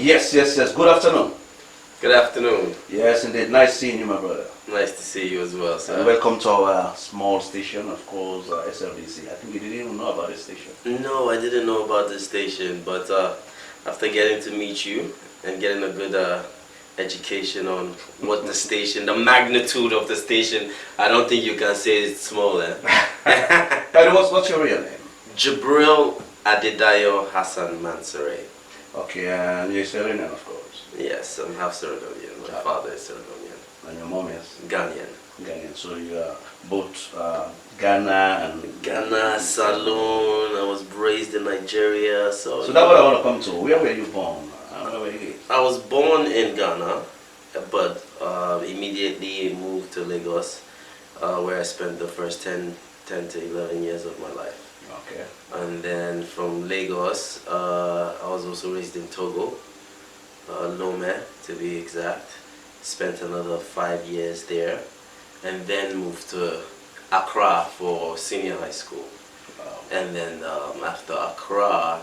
Yes, yes, yes. Good afternoon. Good afternoon. Yes, indeed. Nice seeing you, my brother. Nice to see you as well, sir. And welcome to our small station, of course, SLBC. I think you didn't even know about this station. No, I didn't know about this station, but after getting to meet you and getting a good education on what the station, the magnitude of the station, I don't think you can say it's small. But what's your real name? Jibril Adedayo Hassan Mansoure. Okay, and you're Sierra Leonean, of course. Yes, I'm half Sierra Leonean. My father is Sierra Leonean. And your mom is? Ghanaian. Ghanaian. So you are both Ghana and... Ghana, Salone. I was raised in Nigeria. So that's what I want to come to. Where were you born? Where were you? I was born in Ghana, but immediately moved to Lagos, where I spent the first 10 to 11 years of my life. Okay. And then from Lagos, I was also raised in Togo, LOENE to be exact. Spent another 5 years there, and then moved to Accra for senior high school. Wow. And then after Accra,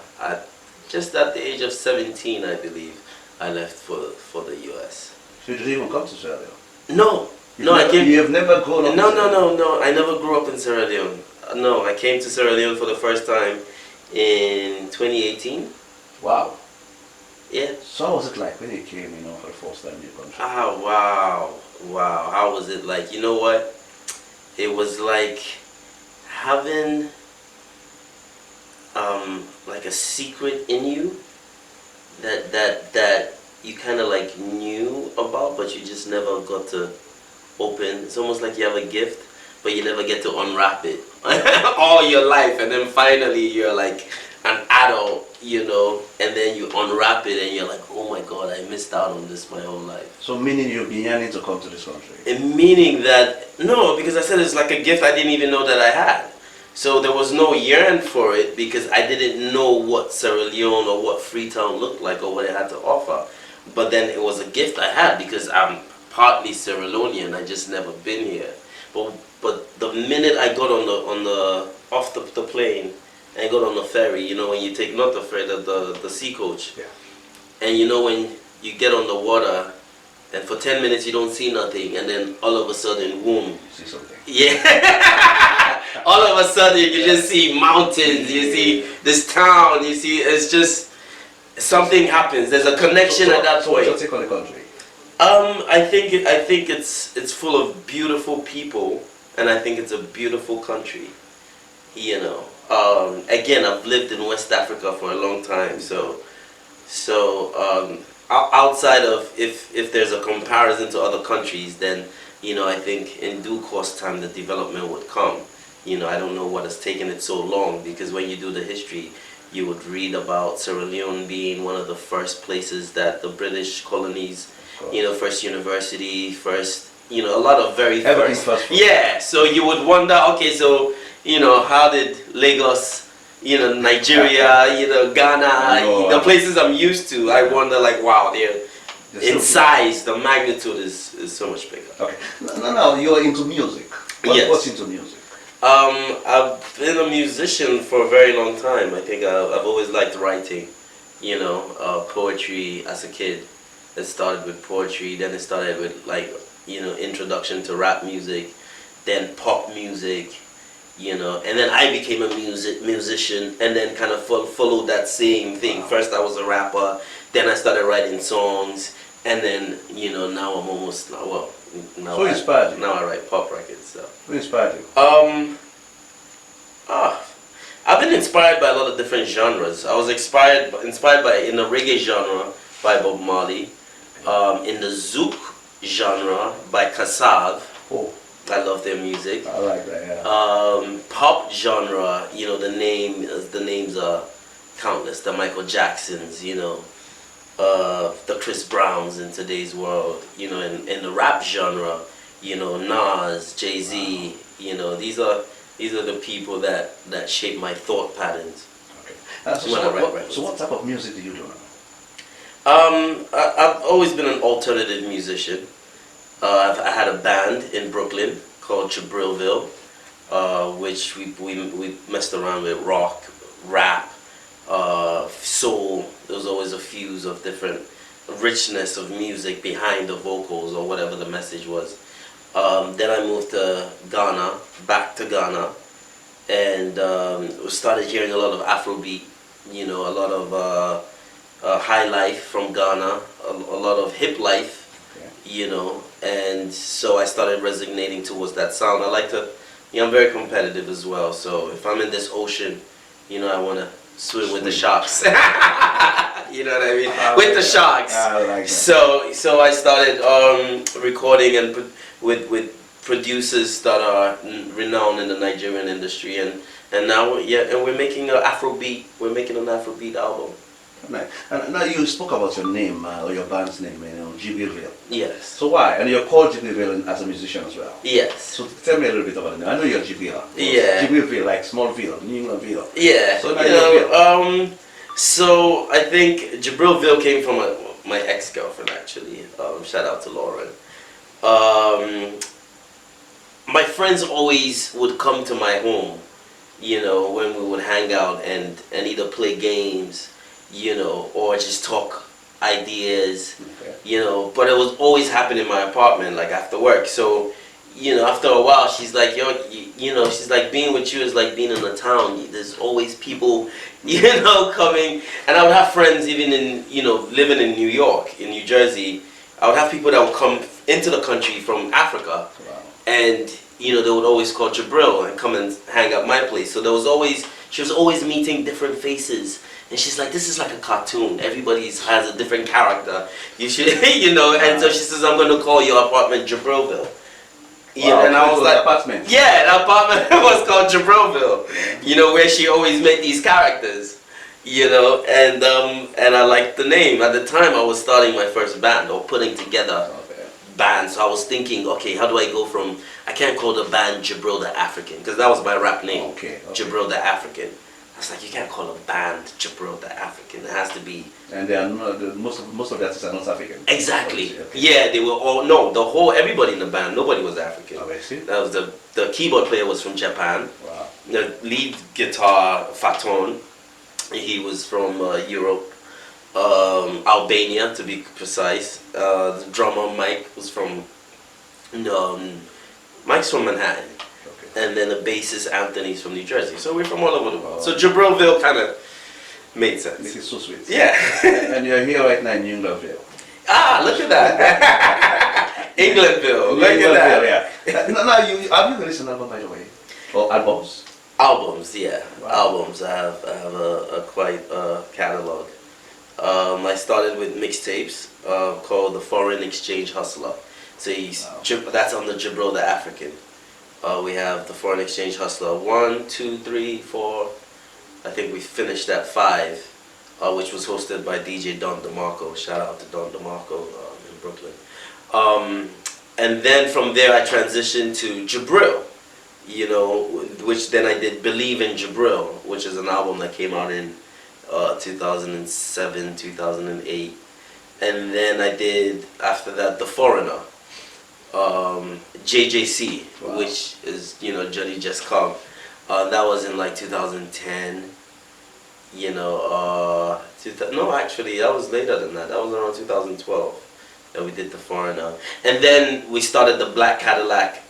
just at the age of 17, I believe, I left for the US. So you didn't even come to Sierra Leone? No, You have never grown up? No. I never grew up in Sierra Leone. No, I came to Sierra Leone for the first time in 2018. Wow. Yeah. So what was it like when you came, for the first time in your country? Wow. How was it like? You know what? It was like having like a secret in you that you kind of like knew about, but you just never got to open. It's almost like you have a gift, but you never get to unwrap it all your life, and then finally you're like an adult, and then you unwrap it and you're like, oh my God, I missed out on this my whole life. So meaning you've been yearning to come to this country? And meaning that, no, because I said it's like a gift I didn't even know that I had. So there was no yearn for it because I didn't know what Sierra Leone or what Freetown looked like or what it had to offer. But then it was a gift I had because I'm partly Sierra Leonean. I just never been here. But the minute I got off the plane and got on the ferry, when you take not the ferry, the sea coach, yeah. And when you get on the water and for 10 minutes you don't see nothing, and then all of a sudden, boom, you see something. Yeah. All of a sudden you just see mountains, you see this town, you see, it's just something happens. There's a connection at that point. What's your take on the country? I think it's full of beautiful people, and I think it's a beautiful country. Again, I've lived in West Africa for a long time, so outside of if there's a comparison to other countries, then I think in due course time the development would come. I don't know what has taken it so long, because when you do the history, you would read about Sierra Leone being one of the first places that the British colonies, first university, first, a lot of very first. Yeah, so you would wonder, okay, so, how did Lagos, Nigeria, Ghana, the places I'm used to, I wonder, like, wow, in size, the magnitude is so much bigger. Okay. No, you're into music. Yes. What's into music? I've been a musician for a very long time. I think I've always liked writing, poetry as a kid. It started with poetry, then it started with introduction to rap music, then pop music, and then I became a musician, and then kind of followed that same thing. Wow. First I was a rapper, then I started writing songs, and then now I'm almost Who inspired you? Now I write pop records. So. Who inspired you? I've been inspired by a lot of different genres. I was inspired by, in the reggae genre, by Bob Marley. In the Zouk genre, by Kassav. Oh. I love their music. I like that, yeah. Pop genre, the names are countless. The Michael Jacksons, the Chris Browns in today's world. In the rap genre, Nas, Jay-Z. Wow. These are the people that shape my thought patterns. Okay. So what type of music do you do now? I've always been an alternative musician. I had a band in Brooklyn called Gibrilville, which we messed around with rock, rap, soul. There was always a fuse of different richness of music behind the vocals or whatever the message was. Then I moved to Ghana, back to Ghana, and started hearing a lot of Afrobeat, a lot of high life from Ghana, a lot of hip life, and so I started resonating towards that sound. I like to, I'm very competitive as well, so if I'm in this ocean, I want to swim with the sharks. You know what I mean? With the sharks. I like that. So I started recording and with producers that are renowned in the Nigerian industry, and now we're making an Afrobeat. We're making an Afrobeat album. Right. And now you spoke about your name or your band's name, Gibrilville. Yes. So why? And you're called Gibrilville as a musician as well. Yes. So tell me a little bit about it. I know you're Gibrilla. Yeah. Gibrilville, like Smallville, New Englandville. Yeah. So now so I think Gibrilville came from my ex-girlfriend actually. Shout out to LOENE. My friends always would come to my home, when we would hang out and either play games, or just talk ideas, but it was always happening in my apartment, like after work. So, after a while, she's like, she's like, being with you is like being in a town. There's always people, coming. And I would have friends even in, living in New York, in New Jersey. I would have people that would come into the country from Africa. Wow. And, they would always call Gibril and come and hang at my place. So she was always meeting different faces. And she's like, this is like a cartoon. Everybody has a different character. You should, and so she says, I'm going to call your apartment Gibrilville. Wow, and I was like, apartment. yeah, the apartment was called Gibrilville. Where she always met these characters. And I liked the name. At the time, I was starting my first band or putting together bands. So I was thinking, okay, how do I go from, I can't call the band Gibril the African, because that was my rap name, Gibril the African. I was like, you can't call a band Gibril the African. It has to be. And they are not, most of the artists are not African. Exactly. Okay. Yeah, they were all, no, everybody in the band, nobody was African. Oh, I see. That was the keyboard player was from Japan. Wow. The lead guitar, Faton, he was from Europe. Albania, to be precise. The drummer Mike was from Mike's from Manhattan, and then the bassist Anthony's from New Jersey. So we're from all over the world. So Gibrilville kind of made sense. This is so sweet. Yeah. And you're here right now in New Englandville. Ah, look at that. Englandville. Look at that. Yeah. Now, have you released an album, by the way, or albums? Albums, yeah. Wow. Albums. I have a quite catalog. I started with mixtapes called The Foreign Exchange Hustler. So that's on the Gibril the African. We have The Foreign Exchange Hustler 1, 2, 3, 4. I think we finished at 5, which was hosted by DJ Don DeMarco. Shout out to Don DeMarco in Brooklyn. And then from there I transitioned to Gibril, which then I did Believe in Gibril, which is an album that came out in 2007, 2008, and then I did after that The Foreigner, JJC, wow, which is Johnny Just Come. That was in like 2010. No, actually that was later than that. That was around 2012 that we did The Foreigner, and then we started the Black Cadillac,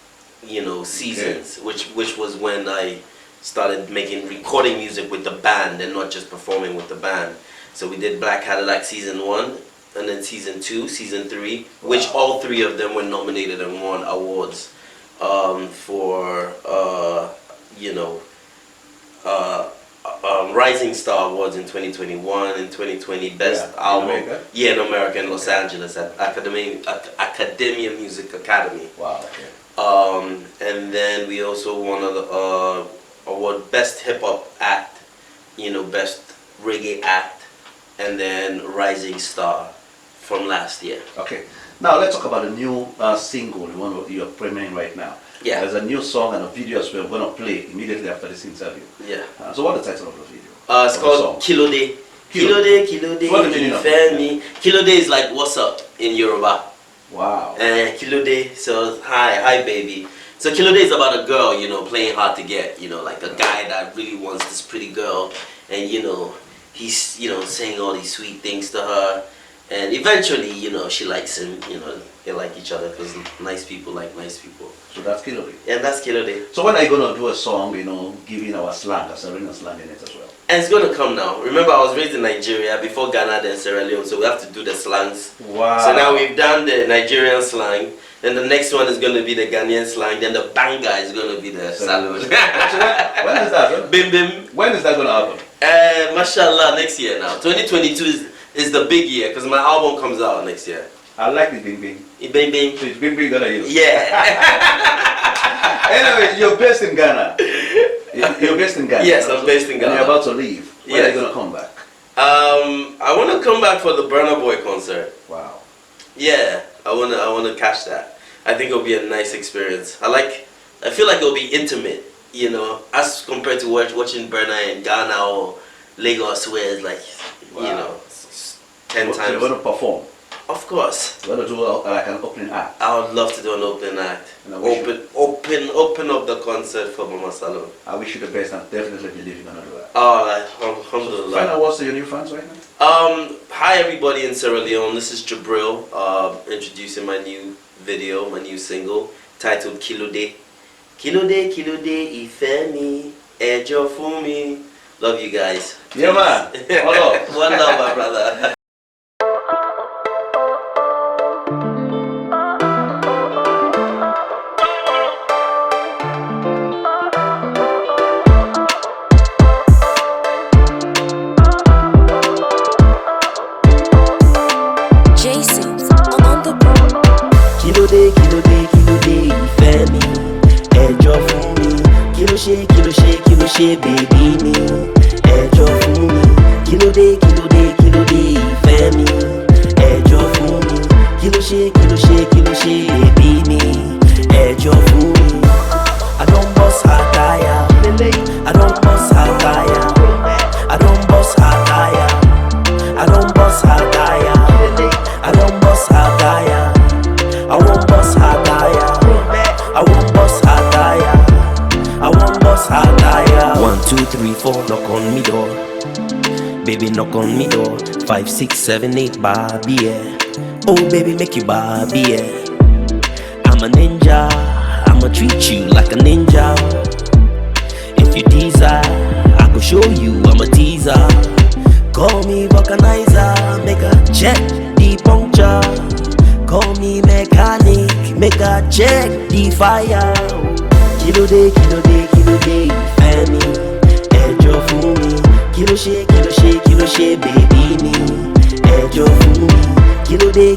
seasons, which was when I started recording music with the band and not just performing with the band. So we did Black Cadillac season 1, and then season 2, season 3, wow, which all 3 of them were nominated and won awards for Rising Star Awards in 2021 and 2020 Best Album. In America, in Los Angeles at Academia Music Academy. Wow. Okay. And then we also won award Best Hip Hop Act, Best Reggae Act, and then Rising Star from last year. Okay. Now let's talk about the new single, the one you're premiering right now. Yeah. There's a new song and a video as well. We're going to play immediately after this interview. Yeah. So what's the title of the video? It's called Kilode. Kilode, Kilode, Kilode is like what's up in Yoruba. Wow. Kilode, so hi baby. So Kilode is about a girl, playing hard to get, like a guy that really wants this pretty girl, and he's saying all these sweet things to her, And eventually, you know, she likes him. You know, they like each other because nice people like nice people. So that's Kilo Day. And that's Kilo Day. So when are you gonna do a song, you know, giving our slang, a Serena slang in it as well? And it's gonna come now. Remember, I was raised in Nigeria before Ghana, then Sierra Leone, so we have to do the slangs. Wow. So now we've done the Nigerian slang. Then the next one is gonna be the Ghanaian slang. Then the banger is gonna be the salute. So when is that? Bim bim. When is that gonna happen? Mashallah, next year now. 2022 is the big year because my album comes out next year. I like the bing bing. Bing bing. So it's bing bing gonna use. Yeah. Anyway, you're based in Ghana. You're based in Ghana. Yes, I'm based in Ghana. And you're about to leave. When are you gonna come back? I wanna come back for the Burna Boy concert. Wow. Yeah, I wanna catch that. I think it'll be a nice experience. I feel like it'll be intimate, you know, as compared to watching Burna in Ghana or Lagos, where it's like, you know, 10 times. You're gonna perform. Of course. You're gonna do like an opening act. I would love to do an opening act. Open up the concert for Mama Salon. I wish you the best and definitely believe you're gonna do that. Alhamdulillah. Find out what's your new fans right now? Hi everybody in Sierra Leone. This is Gibril, introducing my new video, my new single titled Kilo Day. Kilo Day, Ifemi, Ejo Fumi. Love you guys. Yeah, man. Hello. One love, my brother. Kilo day, Femi, Ejo Fumi. Kilo she, baby me, Ejo Fumi. Kilo day, Femi, Ejo Fumi. Kilo she, baby me, Ejo Fumi. I don't bust her tire, I don't bust her tire, I don't bust her tire, I don't bust her tire, I don't bust her tire. I won't bust her tire. I won't bust her tire. I won't bust her tire. 1, 2, 3, 4, knock on me door. Baby, knock on me door. 5, 6, 7, 8, Barbie, yeah. Oh, baby, make you Barbie, yeah. I'm a ninja. I'ma treat you like a ninja. If you desire, I go show you I'm a teaser. Call me vulcanizer. Make a check the puncture. Call me mechanic, make a check the fire. Kilo day, Femi, Ejo Fumi. Kilo she, baby me, Ejo Fumi. Kilo day,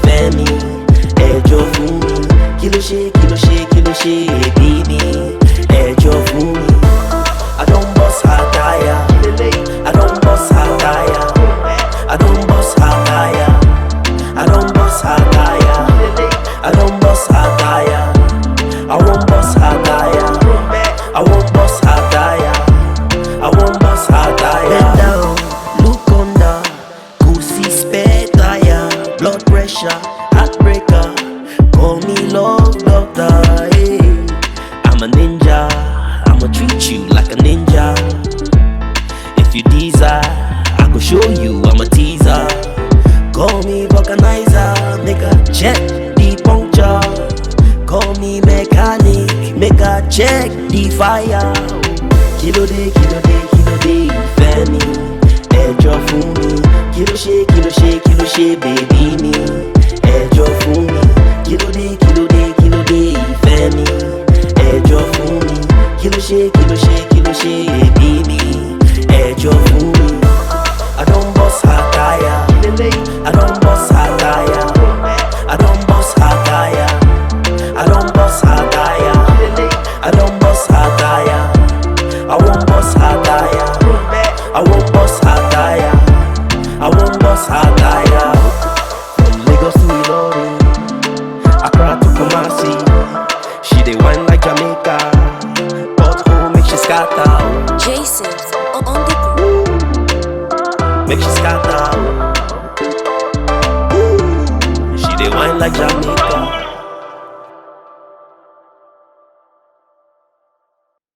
Femi, Ejo Fumi. Kilo she, baby me, Ejo Fumi. I don't bust her tire, I don't bust her tire, I don't bust her tire. I don't bust her tire. I don't bust her tire. I won't bust her tire. I won't bust her tire. I won't bust her tire. Bend down, look under. Goosey spare tire. Blood pressure, heartbreaker. Call me love doctor. Hey. I'm a ninja. I'ma treat you like a ninja. If you desire, I go show you I'm a teaser. Call me vulcanizer, make a check the puncture. Call me mechanic, make a check the fire. Kilo day, Femi, Ejo Fumi. Kilo she, baby me, Ejo Fumi. Kilo day, Femi, Ejo Fumi. Kilo she, baby me, Ejo Fumi. I don't bust her tire. I don't bust her tire. I don't bust her tire. I don't bust her tire. I don't bust her tire. I won't bust her tire. I won't bust her tire. I won't bust her tire. From Lagos to LOENE, Accra to Kumasi. She dey wine like Jamaica. Butthole make she scatter. Jason on the Make she scatter. She dey wine like Jamaica.